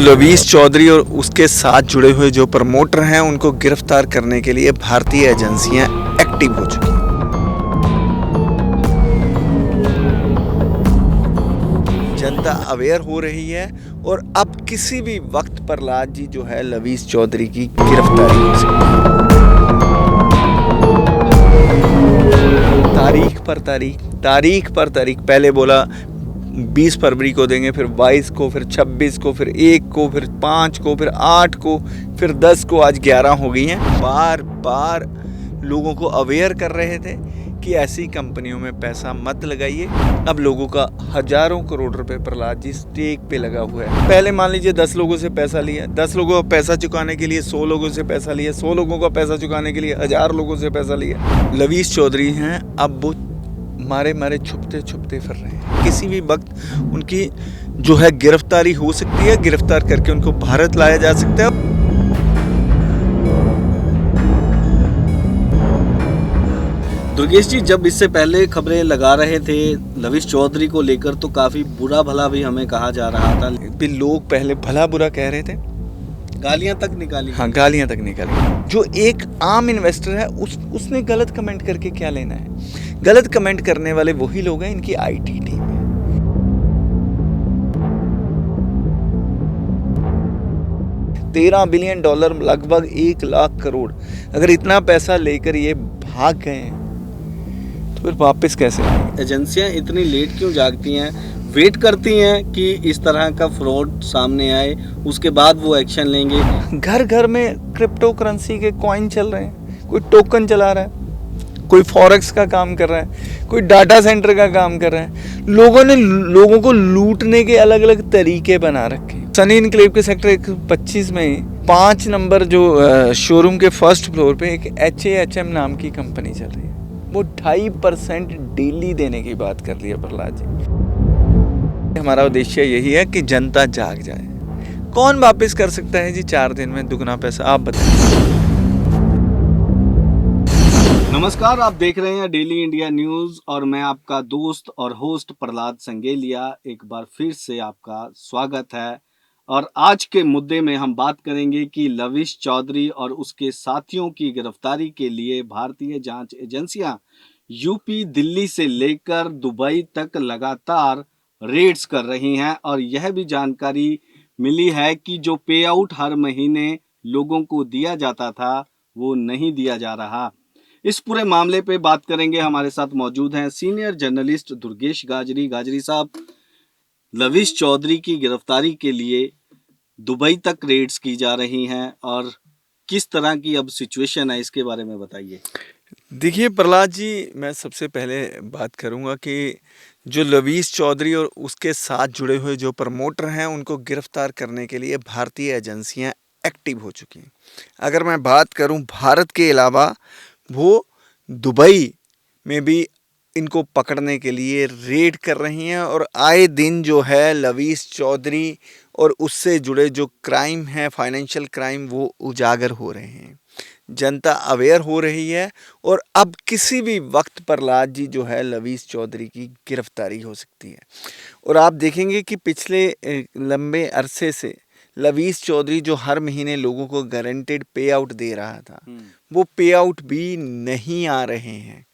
लवीस चौधरी और उसके साथ जुड़े हुए जो प्रमोटर हैं उनको गिरफ्तार करने के लिए भारतीय एजेंसियां एक्टिव हो चुकी हैं। जनता अवेयर हो रही है और अब किसी भी वक्त प्रहलाद जी जो है लवीस चौधरी की गिरफ्तारी हो सकती है। तारीख पर तारीख पहले बोला 20 फरवरी को देंगे, फिर 22 को, फिर 26 को, फिर 1 को, फिर 5 को, फिर 8 को, फिर 10 को, आज 11 हो गई हैं। बार बार लोगों को अवेयर कर रहे थे कि ऐसी कंपनियों में पैसा मत लगाइए। अब लोगों का हजारों करोड़ रुपए प्रहलाद जी स्टेक पे लगा हुआ है। पहले मान लीजिए 10 लोगों से पैसा लिया, 10 लोगों का पैसा चुकाने के लिए 100 लोगों से पैसा लिया, 100 लोगों का पैसा चुकाने के लिए 1000 लोगों से पैसा लिया। लवीस चौधरी हैं, अब वो मारे छुपते फिर रहे हैं। किसी भी वक्त उनकी जो है गिरफ्तारी हो सकती है, गिरफ्तार करके उनको भारत लाया जा सकता है। दुर्गेश जी, जब इससे पहले खबरें लगा रहे थे लवीस चौधरी को लेकर तो काफ़ी बुरा भला भी हमें कहा जा रहा था। भी लोग पहले भला बुरा कह रहे थे, गालियां तक निकाली। हाँ, गालियां तक निकाली। जो एक आम इन्वेस्टर है उसने गलत कमेंट करके क्या लेना है? गलत कमेंट करने वाले वही लोग हैं, इनकी आईटी टीम है। $13 बिलियन, लगभग 1 लाख करोड़। अगर इतना पैसा लेकर ये भाग गए हैं तो फिर वापस कैसे आएंगे? एजेंसियां इतनी लेट क्यों जागती हैं, वेट करती हैं कि इस तरह का फ्रॉड सामने आए, उसके बाद वो एक्शन लेंगे। घर घर में क्रिप्टो करेंसी के कॉइन चल रहे हैं, कोई टोकन चला रहा है, कोई फॉरेक्स का काम कर रहा है, कोई डाटा सेंटर का काम कर रहा है। लोगों ने लोगों को लूटने के अलग अलग तरीके बना रखे। सनी इनक्लेव के सेक्टर 125 में 5 नंबर जो शोरूम के फर्स्ट फ्लोर पे एक HAHM नाम की कंपनी चल रही है। वो 2.5% डेली देने की बात कर रही है प्रहलाद जी। हमारा उद्देश्य यही है कि जनता जाग जाए। कौन वापस कर सकता है जी 4 दिन में दुगना पैसा? आप बताइए। नमस्कार, आप देख रहे हैं डेली इंडिया न्यूज और मैं आपका दोस्त और होस्ट प्रहलाद संगेलिया। एक बार फिर से आपका स्वागत है और आज के मुद्दे में हम बात करेंगे कि लवीस चौधरी और उसके साथियों की गिरफ्तारी के लिए भारतीय जांच एजेंसियां यूपी, दिल्ली से लेकर दुबई तक लगातार रेड्स कर रही हैं और यह भी जानकारी मिली है कि जो पे आउट हर महीने लोगों को दिया जाता था वो नहीं दिया जा रहा। इस पूरे मामले पे बात करेंगे। हमारे साथ मौजूद हैं सीनियर जर्नलिस्ट दुर्गेश गाजरी साहब। लवीस चौधरी की गिरफ्तारी के लिए दुबई तक रेड्स की जा रही हैं और किस तरह की अब सिचुएशन है, इसके बारे में बताइए। देखिए प्रहलाद जी, मैं सबसे पहले बात करूंगा कि जो लवीस चौधरी और उसके साथ जुड़े हुए जो प्रमोटर हैं उनको गिरफ्तार करने के लिए भारतीय एजेंसियां एक्टिव हो चुकी हैं। अगर मैं बात करूं भारत के अलावा, वो दुबई में भी इनको पकड़ने के लिए रेड कर रही हैं और आए दिन जो है लवीस चौधरी और उससे जुड़े जो क्राइम हैं, फाइनेंशियल क्राइम, वो उजागर हो रहे हैं। जनता अवेयर हो रही है और अब किसी भी वक्त प्रहलाद जी जो है लवीस चौधरी की गिरफ्तारी हो सकती है। और आप देखेंगे कि पिछले लंबे अरसे से लवीस चौधरी जो हर महीने लोगों को गारंटेड पे आउट दे रहा था, वो पे आउट भी नहीं आ रहे हैं।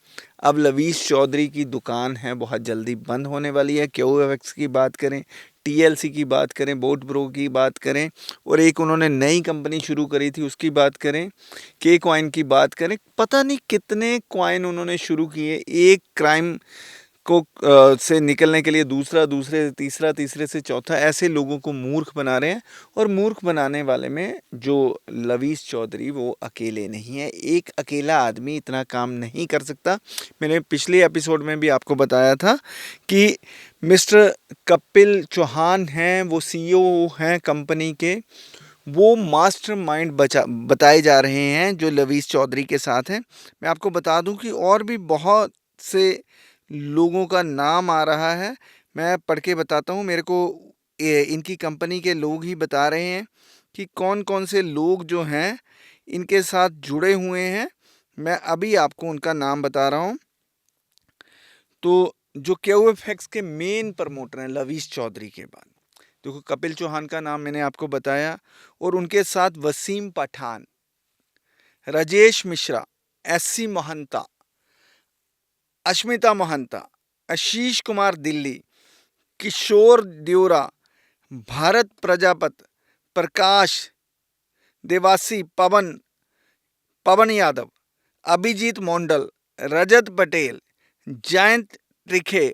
अब लवीस चौधरी की दुकान है बहुत जल्दी बंद होने वाली है। QFX की बात करें, TLC की बात करें, बोट ब्रो की बात करें और एक उन्होंने नई कंपनी शुरू करी थी उसकी बात करें, के कॉइन की बात करें, पता नहीं कितने कॉइन उन्होंने शुरू किए। एक क्राइम को से निकलने के लिए दूसरे से तीसरा, तीसरे से चौथा, ऐसे लोगों को मूर्ख बना रहे हैं। और मूर्ख बनाने वाले में जो लवीस चौधरी वो अकेले नहीं है। एक अकेला आदमी इतना काम नहीं कर सकता। मैंने पिछले एपिसोड में भी आपको बताया था कि मिस्टर कपिल चौहान हैं, वो CEO हैं कंपनी के, वो मास्टरमाइंड बताए जा रहे हैं जो लवीस चौधरी के साथ हैं। मैं आपको बता दूं कि और भी बहुत से लोगों का नाम आ रहा है। मैं पढ़ के बताता हूँ। मेरे को इनकी कंपनी के लोग ही बता रहे हैं कि कौन कौन से लोग जो हैं इनके साथ जुड़े हुए हैं। मैं अभी आपको उनका नाम बता रहा हूँ। तो जो QFX के मेन प्रमोटर हैं लवीस चौधरी के बाद, देखो, कपिल चौहान का नाम मैंने आपको बताया, और उनके साथ वसीम पठान, राजेश मिश्रा, एससी मोहंता, अश्मिता मोहंता, आशीष कुमार दिल्ली, किशोर ड्योरा, भारत प्रजापत, प्रकाश, देवासी, पवन पवन यादव, अभिजीत मोंडल, रजत पटेल, जयंत त्रिखे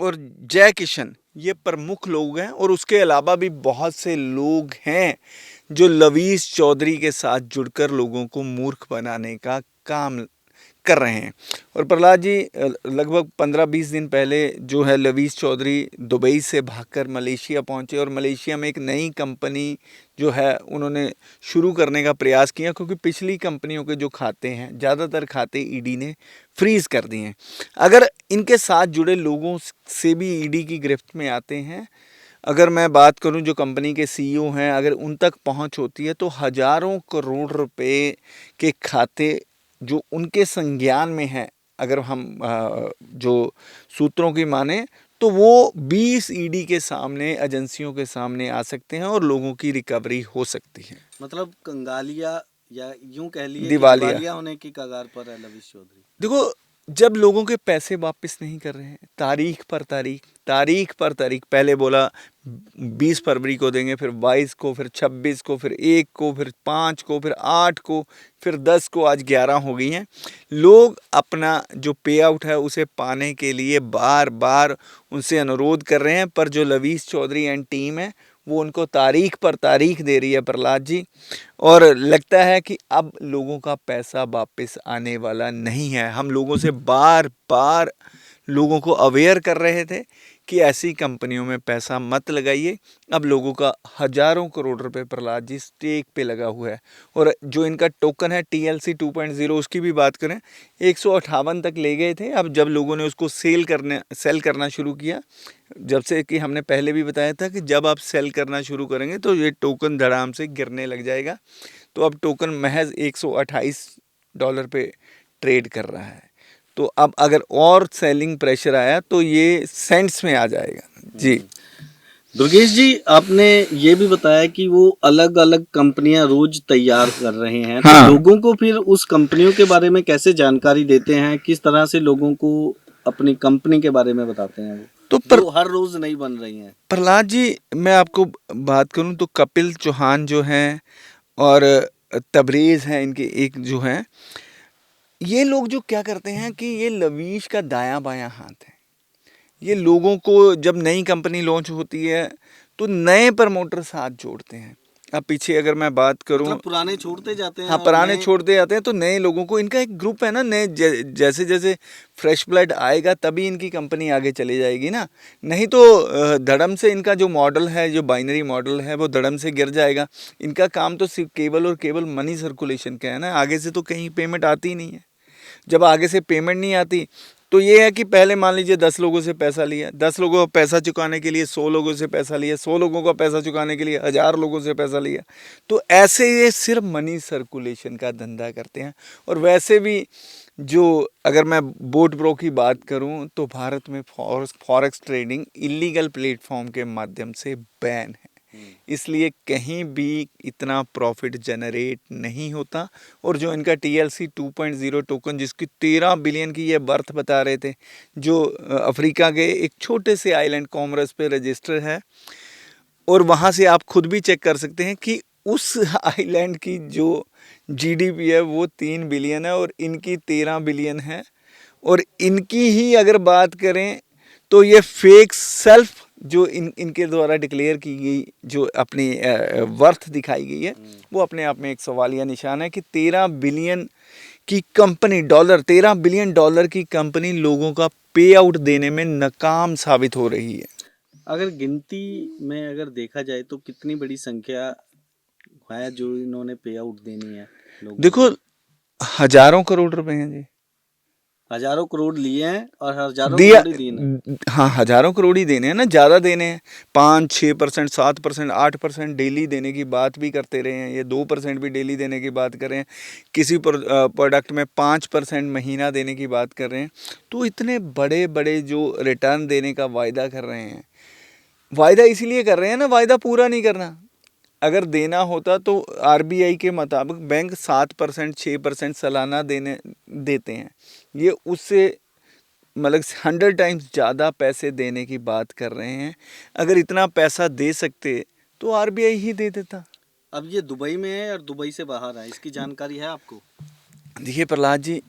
और जय किशन, ये प्रमुख लोग हैं। और उसके अलावा भी बहुत से लोग हैं जो लवीस चौधरी के साथ जुड़कर लोगों को मूर्ख बनाने का काम कर रहे हैं। और प्रहलाद जी, लगभग 15-20 दिन पहले जो है लवीस चौधरी दुबई से भागकर मलेशिया पहुंचे, और मलेशिया में एक नई कंपनी जो है उन्होंने शुरू करने का प्रयास किया, क्योंकि पिछली कंपनियों के जो खाते हैं, ज़्यादातर खाते ईडी ने फ्रीज़ कर दिए हैं। अगर इनके साथ जुड़े लोगों से भी ईडी की गिरफ्त में आते हैं, अगर मैं बात करूं जो कंपनी के सीईओ हैं, अगर उन तक पहुंच होती है, तो हज़ारों करोड़ रुपए के खाते जो उनके संज्ञान में हैं, अगर हम जो सूत्रों की माने, तो वो 20 ईडी के सामने, एजेंसियों के सामने आ सकते हैं और लोगों की रिकवरी हो सकती है। मतलब कंगालिया, या यूं कह लिए कि दिवालिया दिवालिया होने की कगार पर है लवीस चौधरी। देखो, जब लोगों के पैसे वापस नहीं कर रहे हैं, तारीख पर तारीख, तारीख पर तारीख, पहले बोला 20 फरवरी को देंगे, फिर 22 को, फिर 26 को, फिर 1 को, फिर 5 को, फिर 8 को, फिर 10 को, आज 11 हो गई हैं। लोग अपना जो पे आउट है उसे पाने के लिए बार बार उनसे अनुरोध कर रहे हैं, पर जो लवीस चौधरी एंड टीम है वो उनको तारीख पर तारीख दे रही है प्रहलाद जी, और लगता है कि अब लोगों का पैसा वापस आने वाला नहीं है। हम लोगों से बार बार लोगों को अवेयर कर रहे थे कि ऐसी कंपनियों में पैसा मत लगाइए। अब लोगों का हजारों करोड़ रुपए प्रहलाद जी स्टेक पे लगा हुआ है। और जो इनका टोकन है TLC 2.0, उसकी भी बात करें, 158 तक ले गए थे। अब जब लोगों ने उसको सेल करना शुरू किया, जब से कि हमने पहले भी बताया था कि जब आप सेल करना शुरू करेंगे तो ये टोकन धड़ाम से गिरने लग जाएगा। तो अब टोकन महज $128 पे ट्रेड कर रहा है। तो अब अगर और सेलिंग प्रेशर आया तो ये सेंट्स में आ जाएगा जी। दुर्गेश जी, आपने ये भी बताया कि वो अलग अलग कंपनियां रोज तैयार कर रहे हैं, हाँ। तो लोगों को फिर उस कंपनियों के बारे में कैसे जानकारी देते हैं, किस तरह से लोगों को अपनी कंपनी के बारे में बताते हैं वो, तो जो हर रोज नहीं बन रही हैं? प्रहलाद जी, मैं आपको बात करूं तो कपिल चौहान जो हैं और तबरेज़ हैं, इनके एक जो हैं, ये लोग जो क्या करते हैं कि ये लवीश का दायां बायां हाथ है। ये लोगों को, जब नई कंपनी लॉन्च होती है तो नए प्रमोटर साथ जोड़ते हैं। अब पीछे अगर मैं बात करूं, मतलब पुराने छोड़ते जाते हैं हाँ, और पुराने नए- छोड़ते जाते हैं, तो नए लोगों को, इनका एक ग्रुप है ना, नए जैसे जैसे फ्रेश ब्लड आएगा तभी इनकी कंपनी आगे चली जाएगी ना। नहीं तो धड़म से इनका जो मॉडल है, जो बाइनरी मॉडल है, वो धड़म से गिर जाएगा। इनका काम तो सिर्फ केवल और केवल मनी सर्कुलेशन का है ना, आगे से तो कहीं पेमेंट आती ही नहीं है। जब आगे से पेमेंट नहीं आती तो ये है कि पहले मान लीजिए 10 लोगों से पैसा लिया, 10 लोगों का पैसा चुकाने के लिए 100 लोगों से पैसा लिया, 100 लोगों का पैसा चुकाने के लिए 1000 लोगों से पैसा लिया। तो ऐसे ये सिर्फ मनी सर्कुलेशन का धंधा करते हैं। और वैसे भी जो, अगर मैं बोट ब्रो की बात करूं तो भारत में फॉरेक्स ट्रेडिंग इलीगल प्लेटफॉर्म के माध्यम से बैन है, इसलिए कहीं भी इतना प्रॉफिट जनरेट नहीं होता। और जो इनका TLC 2.0 टोकन, जिसकी 13 बिलियन की ये बर्थ बता रहे थे, जो अफ्रीका के एक छोटे से आइलैंड कॉमरस पे रजिस्टर है, और वहाँ से आप खुद भी चेक कर सकते हैं कि उस आइलैंड की जो GDP है वो 3 बिलियन है और इनकी 13 बिलियन है। और इनकी ही अगर बात करें तो ये फेक सेल्फ जो इनके द्वारा डिक्लेयर की गई जो अपनी वर्थ दिखाई गई है, वो अपने आप में एक सवालिया निशान है कि 13 बिलियन की कंपनी, $13 बिलियन की कंपनी लोगों का पे आउट देने में नाकाम साबित हो रही है। अगर गिनती में अगर देखा जाए तो कितनी बड़ी संख्या है जो इन्होंने पे आउट देनी है लोगों देखो, हजारों करोड़ रुपए हैं जी। हजारों करोड़ लिए हैं और हजारों दिया, करोड़ ही दिए हैं। हाँ, हजारों करोड़ ही देने हैं ना, ज़्यादा देने हैं। 5-6%, 7%, 8% डेली देने की बात भी करते रहे हैं। ये 2% भी डेली देने की बात कर रहे हैं। किसी प्रोडक्ट में 5% महीना देने की बात कर रहे हैं। तो इतने बड़े बड़े जो रिटर्न देने का वायदा कर रहे हैं, वायदा इसीलिए कर रहे हैं ना, वायदा पूरा नहीं करना। अगर देना होता तो आरबीआई के मुताबिक बैंक 7% 6% सालाना देते हैं। ये उससे मतलब 100 टाइम्स ज़्यादा पैसे देने की बात कर रहे हैं। अगर इतना पैसा दे सकते तो आरबीआई ही दे देता। अब ये दुबई में है और दुबई से बाहर है, इसकी जानकारी है आपको? देखिए प्रहलाद जी,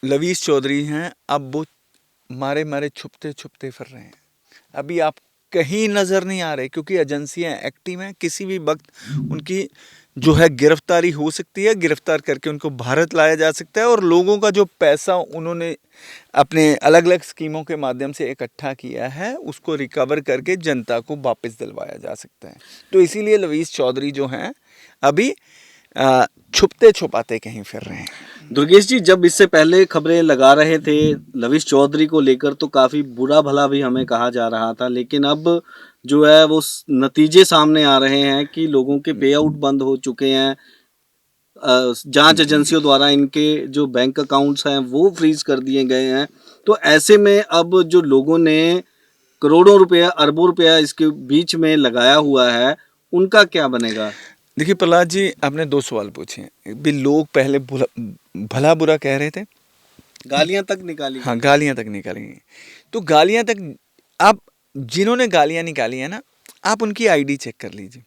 लवीश चौधरी हैं, अब वो मारे मारे छुपते छुपते फिर रहे हैं। अभी आप कहीं नज़र नहीं आ रहे क्योंकि एजेंसियां एक्टिव हैं। किसी भी वक्त उनकी जो है गिरफ्तारी हो सकती है, गिरफ्तार करके उनको भारत लाया जा सकता है और लोगों का जो पैसा उन्होंने अपने अलग अलग स्कीमों के माध्यम से इकट्ठा किया है उसको रिकवर करके जनता को वापस दिलवाया जा सकता है। तो इसीलिए लवीश चौधरी जो हैं अभी छुपते छुपाते कहीं फिर रहे हैं। दुर्गेश जी, जब इससे पहले खबरें लगा रहे थे लवीश चौधरी को लेकर तो काफी बुरा भला भी हमें कहा जा रहा था, लेकिन अब जो है वो नतीजे सामने आ रहे हैं कि लोगों के पे आउट बंद हो चुके हैं। जांच एजेंसियों द्वारा इनके जो बैंक अकाउंट्स हैं वो फ्रीज कर दिए गए हैं। तो ऐसे में अब जो लोगों ने करोड़ों रुपया अरबों रुपया इसके बीच में लगाया हुआ है, उनका क्या बनेगा? देखिए प्रहलाद जी, आपने 2 सवाल पूछे हैं। भी लोग पहले भला बुरा कह रहे थे, गालियां तक निकाली हाँ गई। गालियां तक निकाली गई। तो गालियां तक, आप जिन्होंने गालियां निकाली है ना, आप उनकी आईडी चेक कर लीजिए।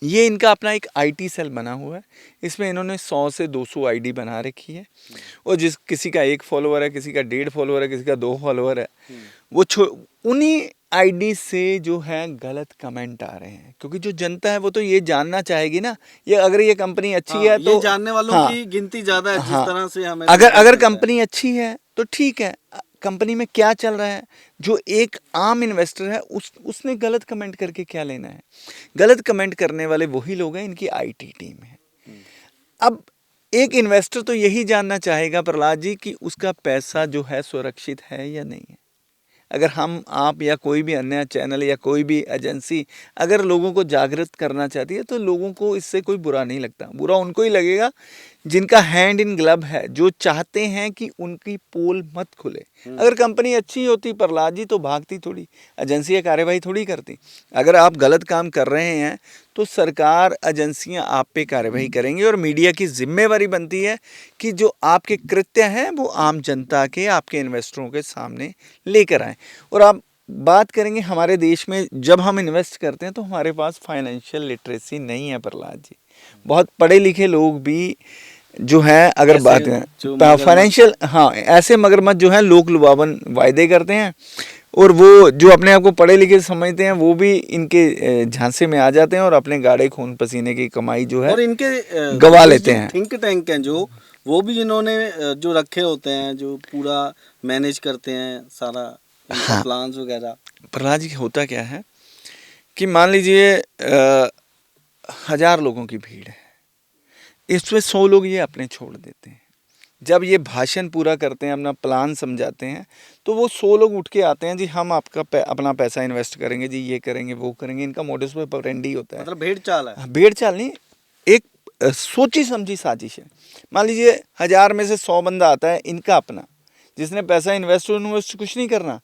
ये इनका अपना एक आईटी सेल बना हुआ है। इसमें इन्होंने 100 से 200 आईडी बना रखी है और जिस किसी का 1 फॉलोअर है, किसी का 1.5 फॉलोअर है, किसी का 2 फॉलोअर है, वो उन्हीं आईडी से जो है गलत कमेंट आ रहे हैं। क्योंकि जो जनता है वो तो ये जानना चाहेगी ना, ये अगर ये कंपनी अच्छी है तो ये जानने वालों हाँ, की गिनती ज्यादा है, जिस हाँ, तरह से हमें अगर रिपोर्ट अगर मिलता है। कंपनी अच्छी है तो ठीक है। कंपनी में क्या चल रहा है, जो एक आम इन्वेस्टर है उसने गलत कमेंट करके क्या लेना है। गलत कमेंट करने वाले वही लोग हैं, इनकी आईटी टीम है। अब एक इन्वेस्टर तो यही जानना चाहेगा प्रहलाद जी कि उसका पैसा जो है सुरक्षित है या नहीं है। अगर हम आप या कोई भी अन्य चैनल या कोई भी एजेंसी अगर लोगों को जागृत करना चाहती है तो लोगों को इससे कोई बुरा नहीं लगता। बुरा उनको ही लगेगा जिनका हैंड इन ग्लव है, जो चाहते हैं कि उनकी पोल मत खुले। अगर कंपनी अच्छी होती प्रहलाद जी तो भागती थोड़ी, एजेंसियाँ कार्यवाही थोड़ी करती। अगर आप गलत काम कर रहे हैं तो सरकार एजेंसियां आप पे कार्यवाही करेंगी और मीडिया की जिम्मेवारी बनती है कि जो आपके कृत्य हैं वो आम जनता के, आपके इन्वेस्टरों के सामने लेकर आएँ। और आप बात करेंगे हमारे देश में जब हम इन्वेस्ट करते हैं तो हमारे पास फाइनेंशियल लिटरेसी नहीं है प्रहलाद जी। बहुत पढ़े लिखे लोग भी जो हैं अगर ऐसे बात जो करें मगरमच्छ फाइनेंशियल, हाँ ऐसे मगरमच्छ जो हैं लोक लुभावन वायदे करते हैं और वो जो अपने आप को पढ़े लिखे समझते हैं वो भी इनके झांसे में आ जाते हैं और अपने गाढ़े खून पसीने की कमाई जो है और इनके गवा दुर्गेश लेते जी, हैं। थिंक टैंक हैं जो, वो भी इन्होंने जो रखे होते हैं, जो पूरा मैनेज करते हैं सारा इनका हाँ प्लान्स वगैरह। प्रहलाद जी, होता क्या है कि मान लीजिए 1000 लोगों की भीड़ है, इसमें 100 लोग ये अपने छोड़ देते हैं। जब ये भाषण पूरा करते हैं, अपना प्लान समझाते हैं, तो वो 100 लोग उठ के आते हैं, जी हम आपका अपना पैसा इन्वेस्ट करेंगे, जी ये करेंगे वो करेंगे। इनका मोडिस ऑपरेंडी होता है। मतलब भेड़ चाल है। भेड़ चाल नहीं, एक सोची समझी साजिश है। मान लीजिए 1000 में से 100 बंदा आता है इनका अपना, जिसने पैसा इन्वेस्ट कुछ नहीं करना,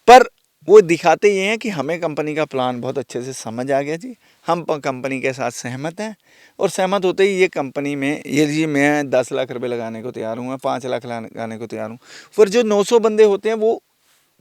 पर वो दिखाते ये हैं कि हमें कंपनी का प्लान बहुत अच्छे से समझ आ गया जी, हम कंपनी के साथ सहमत हैं। और सहमत होते ही ये कंपनी में ये जी मैं 10 लाख रुपए लगाने को तैयार हूँ, मैं 5 लाख लगाने को तैयार हूँ। फिर जो 900 बंदे होते हैं वो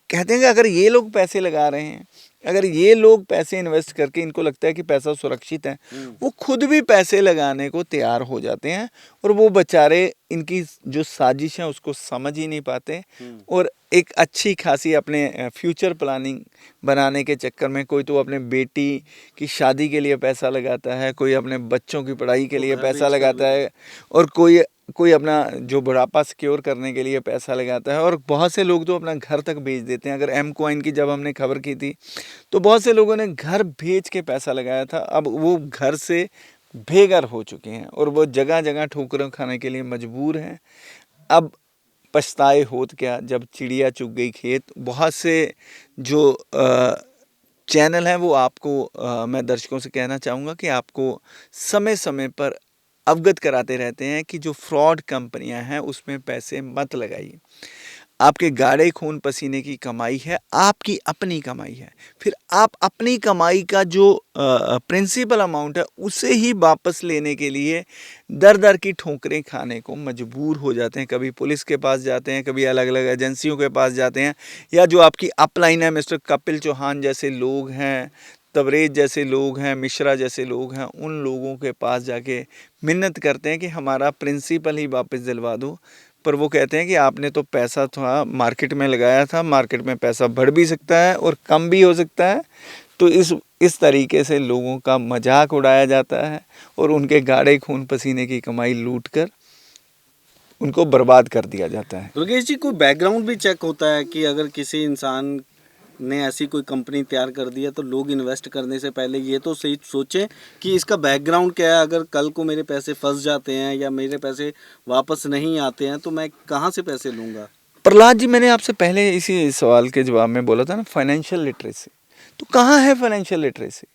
कहते हैं कि अगर ये लोग पैसे लगा रहे हैं, अगर ये लोग पैसे इन्वेस्ट करके इनको लगता है कि पैसा सुरक्षित है, वो खुद भी पैसे लगाने को तैयार हो जाते हैं। और वो बेचारे इनकी जो साजिश है उसको समझ ही नहीं पाते और एक अच्छी खासी अपने फ्यूचर प्लानिंग बनाने के चक्कर में कोई तो अपने बेटी की शादी के लिए पैसा लगाता है, कोई अपने बच्चों की पढ़ाई के लिए पैसा लगाता है और कोई अपना जो बुढ़ापा सिक्योर करने के लिए पैसा लगाता है। और बहुत से लोग तो अपना घर तक बेच देते हैं। अगर एम कॉइन की जब हमने खबर की थी तो बहुत से लोगों ने घर बेच के पैसा लगाया था। अब वो घर से बेघर हो चुके हैं और वो जगह जगह ठोकरें खाने के लिए मजबूर हैं। अब पछताए होत क्या जब चिड़िया चुग गई खेत। बहुत से जो चैनल हैं वो आपको मैं दर्शकों से कहना चाहूँगा कि आपको समय समय पर अवगत कराते रहते हैं कि जो फ्रॉड कंपनियां हैं उसमें पैसे मत लगाइए। आपके गाढ़े खून पसीने की कमाई है, आपकी अपनी कमाई है, फिर आप अपनी कमाई का जो प्रिंसिपल अमाउंट है उसे ही वापस लेने के लिए दर दर की ठोकरें खाने को मजबूर हो जाते हैं। कभी पुलिस के पास जाते हैं, कभी अलग अलग एजेंसियों के पास जाते हैं, या जो आपकी अपलाइन है, मिस्टर कपिल चौहान जैसे लोग हैं, तवरेज जैसे लोग हैं, मिश्रा जैसे लोग हैं, उन लोगों के पास जाके मिन्नत करते हैं कि हमारा प्रिंसिपल ही वापस दिलवा दो। पर वो कहते हैं कि आपने तो पैसा थोड़ा मार्केट में लगाया था, मार्केट में पैसा बढ़ भी सकता है और कम भी हो सकता है। तो इस तरीके से लोगों का मजाक उड़ाया जाता है और उनके गाढ़े खून पसीने की कमाई लूट कर उनको बर्बाद कर दिया जाता है। दुर्गेश जी, कोई बैकग्राउंड भी चेक होता है कि अगर किसी इंसान ने ऐसी कोई कंपनी तैयार कर दी है तो लोग इन्वेस्ट करने से पहले ये तो सही सोचें कि इसका बैकग्राउंड क्या है। अगर कल को मेरे पैसे फंस जाते हैं या मेरे पैसे वापस नहीं आते हैं तो मैं कहाँ से पैसे लूँगा? प्रहलाद जी, मैंने आपसे पहले इसी सवाल के जवाब में बोला था ना, फाइनेंशियल लिटरेसी। तो कहाँ है फाइनेंशियल लिटरेसी?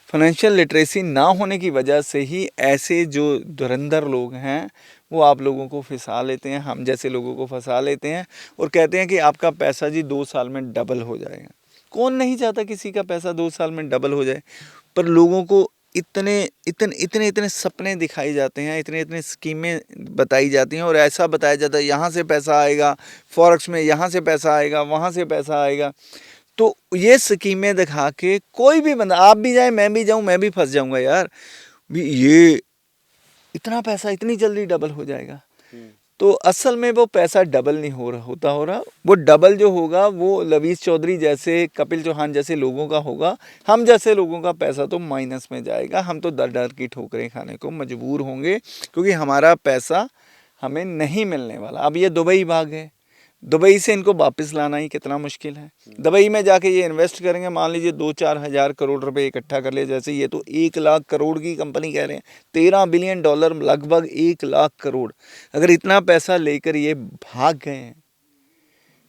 फाइनेंशियल लिटरेसी ना होने की वजह से ही ऐसे जो धुरंधर लोग हैं वो आप लोगों को फंसा लेते हैं, हम जैसे लोगों को फंसा लेते हैं और कहते हैं कि आपका पैसा जी 2 साल में डबल हो जाएगा। कौन नहीं चाहता किसी का पैसा 2 साल में डबल हो जाए? पर लोगों को इतने इतने इतने इतने सपने दिखाई जाते हैं, इतने इतने स्कीमें बताई जाती हैं और ऐसा बताया जाता है यहाँ से पैसा आएगा, फॉरेक्स में यहाँ से पैसा आएगा, वहाँ से पैसा आएगा। तो ये स्कीमें दिखा के कोई भी बंदा, आप भी जाए, मैं भी जाऊं, मैं भी फंस जाऊंगा यार, भी ये इतना पैसा इतनी जल्दी डबल हो जाएगा। तो असल में वो पैसा डबल नहीं हो रहा, वो डबल जो होगा वो लवीस चौधरी जैसे, कपिल चौहान जैसे लोगों का होगा। हम जैसे लोगों का पैसा तो माइनस में जाएगा, हम तो दर दर की ठोकरें खाने को मजबूर होंगे क्योंकि हमारा पैसा हमें नहीं मिलने वाला। अब ये दुबई भाग गए, दुबई से इनको वापस लाना ही कितना मुश्किल है। दुबई में जाके ये इन्वेस्ट करेंगे, मान लीजिए 2-4 हज़ार करोड़ रुपए इकट्ठा कर ले, जैसे ये तो 1 लाख करोड़ की कंपनी कह रहे हैं, $13 बिलियन, लगभग 1 लाख करोड़। अगर इतना पैसा लेकर ये भाग गए हैं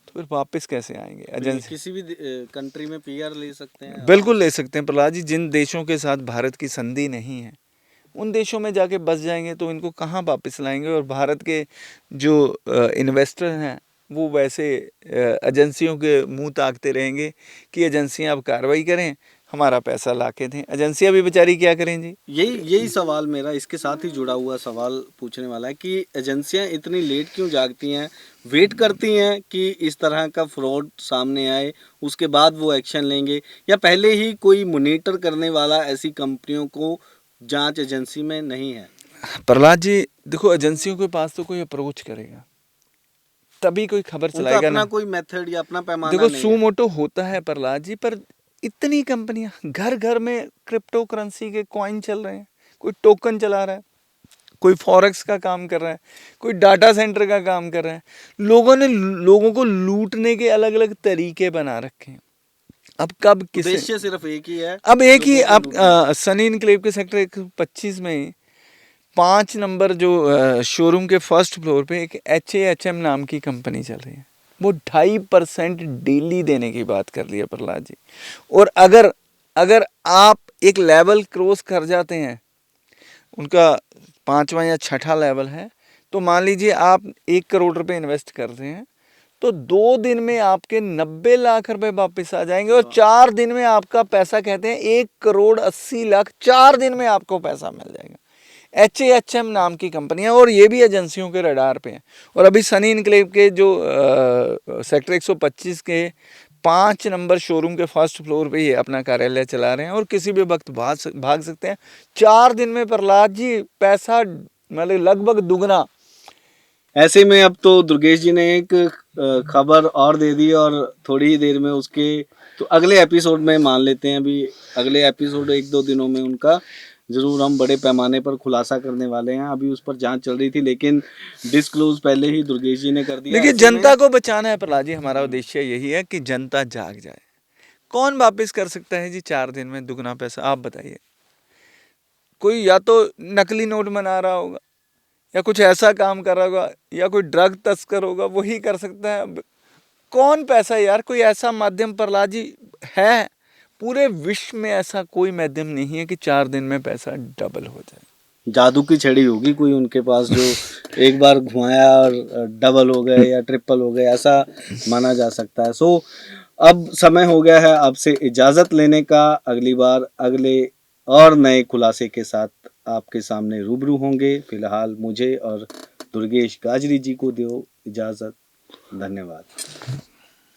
तो फिर वापस कैसे आएंगे? एजेंसी किसी भी कंट्री में पीआर ले सकते हैं? बिल्कुल ले सकते हैं प्रहलाद जी। जिन देशों के साथ भारत की संधि नहीं है उन देशों में जाके बस जाएंगे तो इनको कहाँ वापस लाएंगे? और भारत के जो इन्वेस्टर हैं वो वैसे एजेंसियों के मुंह ताकते रहेंगे कि एजेंसियां अब कार्रवाई करें, हमारा पैसा ला के दें। एजेंसियां भी बेचारी क्या करें जी? यही सवाल मेरा इसके साथ ही जुड़ा हुआ सवाल पूछने वाला है कि एजेंसियां इतनी लेट क्यों जागती हैं, वेट करती हैं कि इस तरह का फ्रॉड सामने आए उसके बाद वो एक्शन लेंगे, या पहले ही कोई मॉनिटर करने वाला ऐसी कंपनियों को जांच एजेंसी में नहीं है? प्रहलाद जी देखो, एजेंसियों के पास तो कोई अप्रोच करेगा तभी कोई खबर उनका चलाएगा अपना ना। कोई मेथड या अपना पैमाना देखो, नहीं है। सुमोटो होता है प्रहलाद जी, पर इतनी कंपनियां घर घर में क्रिप्टो करेंसी के कॉइन चल रहे हैं, कोई टोकन चला रहा है, कोई फॉरेक्स का काम कर रहा है, कोई डाटा सेंटर का काम कर रहा है। लोगों ने लोगों को लूटने के अलग अलग तरीके बना रखे हैं। अब कब किसे, उद्देश्य सिर्फ एक ही है, अब एक ही, लोगों को अब लूटना। सनी इनक्लेव के सेक्टर 125 में 5 नंबर जो शोरूम के फर्स्ट फ्लोर पे एक HAHM नाम की कंपनी चल रही है। वो 2.5% डेली देने की बात कर रही है प्रहलाद जी। और अगर अगर आप एक लेवल क्रॉस कर जाते हैं, उनका 5वां या 6ठा लेवल है, तो मान लीजिए आप 1 करोड़ रुपए इन्वेस्ट करते हैं तो 2 दिन में आपके 90 लाख रुपए वापस आ जाएंगे और 4 दिन में आपका पैसा, कहते हैं 1,80,00,000, 4 दिन में आपको पैसा मिल जाएगा। HAHM नाम की कंपनी है और ये भी एजेंसियों के रडार पे है। और अभी सनी इनक्लेव के जो सेक्टर 125 के 5 नंबर शोरूम के फर्स्ट फ्लोर पे ये अपना कार्यालय चला रहे हैं और किसी भी वक्त भाग सकते हैं। 4 दिन में प्रहलाद जी पैसा मतलब लगभग दुगना। ऐसे में अब तो दुर्गेश जी ने एक खबर और दे दी और थोड़ी ही देर में उसके तो अगले एपिसोड में मान लेते हैं, अभी अगले एपिसोड 1-2 दिनों में उनका जरूर हम बड़े पैमाने पर खुलासा करने वाले हैं। अभी उस पर जांच चल रही थी लेकिन डिस्क्लोज पहले ही दुर्गेश जी ने कर दिया। देखिए, ऐसे जनता में को बचाना है प्रहलाद जी, हमारा उद्देश्य यही है कि जनता जाग जाए। कौन वापस कर सकता है जी 4 दिन में दुगना पैसा? आप बताइए। कोई या तो नकली नोट बना रहा होगा या कुछ ऐसा काम कर रहा होगा या कोई ड्रग तस्कर होगा, वही कर सकता है। अब कौन पैसा यार, कोई ऐसा माध्यम प्रहलाद जी है? पूरे विश्व में ऐसा कोई माध्यम नहीं है कि 4 दिन में पैसा डबल हो जाए। जादू की छड़ी होगी कोई उनके पास, जो एक बार घुमाया और डबल हो गए या ट्रिपल हो गए, ऐसा माना जा सकता है। सो अब समय हो गया है आपसे इजाज़त लेने का। अगली बार अगले और नए खुलासे के साथ आपके सामने रूबरू होंगे। फिलहाल मुझे और दुर्गेश गाजरी जी को दो इजाज़त। धन्यवाद।